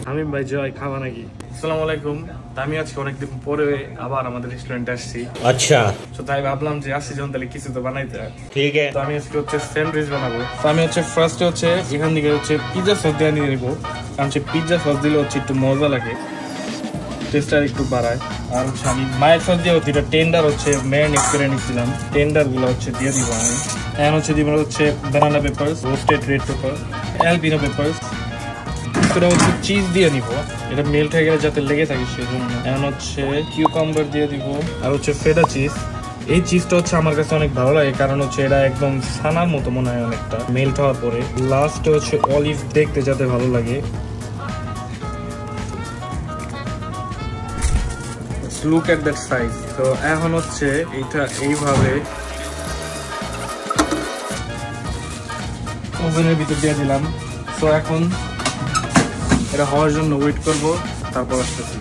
আমি ভাই জয় খাওয়া নাকি? আসসালামু আলাইকুম। আমি আজকে অনেকদিন পরে আবার আমাদের রেস্টুরেন্টে আসছি। আচ্ছা, তো তাই ভাবলাম যে আসছি যখন তাহলে কিছু তো বানাইতে হয়। ঠিক আছে। তো আমি আজকে হচ্ছে স্যান্ডউইচ বানাবো। তো আমি হচ্ছে ফার্স্টে হচ্ছে এখান থেকে হচ্ছে পিৎজা সস দিয়ে নিয়ে নিবো, কারণ হচ্ছে পিৎজা সস দিলে হচ্ছে একটু মজা লাগে, টেস্টটা একটু বাড়ায়। আর হচ্ছে আমি মায়ের সস দিয়ে হচ্ছে এটা টেন্ডার হচ্ছে ম্যারিনেট করে নিচ্ছিলাম, টেন্ডার গুলো হচ্ছে দিয়ে দিব আমি। এখন হচ্ছে দিব হচ্ছে banana peppers, roasted red pepper, jalapeno peppers. এটা হচ্ছে চিজ দিয়ে নিব, এটা মেল্ট হয়ে গেলে যাতে লেগে থাকে সেজন্য। এখন হচ্ছে কিউকাম্বার দিয়ে দিব, আর হচ্ছে ফেডা চিজ। এই চিজটা হচ্ছে আমার কাছে অনেক ভালো লাগে, কারণ হচ্ছে এটা একদম ছানার মতো মনে হয় অনেকটা মেল্ট হওয়ার পরে। লাস্টে হচ্ছে অলিভ দেখতে যাতে ভালো লাগে। Look at that size. তো এখন হচ্ছে এটা এইভাবে ওভেনের ভিতর দিয়ে দিলাম। তো এখন এটা হওয়ার জন্য ওয়েট করব, তারপর আসতেছি।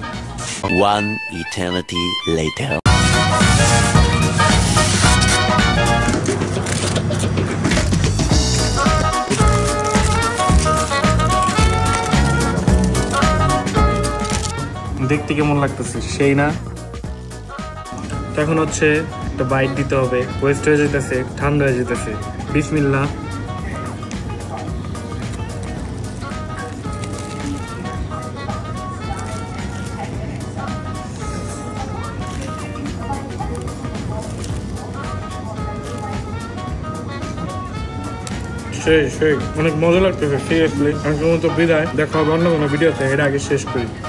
One eternity later. দেখতে কেমন লাগতেছে সেই না? এখন হচ্ছে একটা বাইট দিতে হবে, ওয়েস্ট হয়ে যেতেছে, ঠান্ডা হয়ে যেতেছে। বিসমিল্লাহ। সেই অনেক মজা লাগতেছে সিরিয়াসলি। আমি তো বিদায়, দেখা হবে অন্য কোনো ভিডিওতে। এর আগে শেষ করি।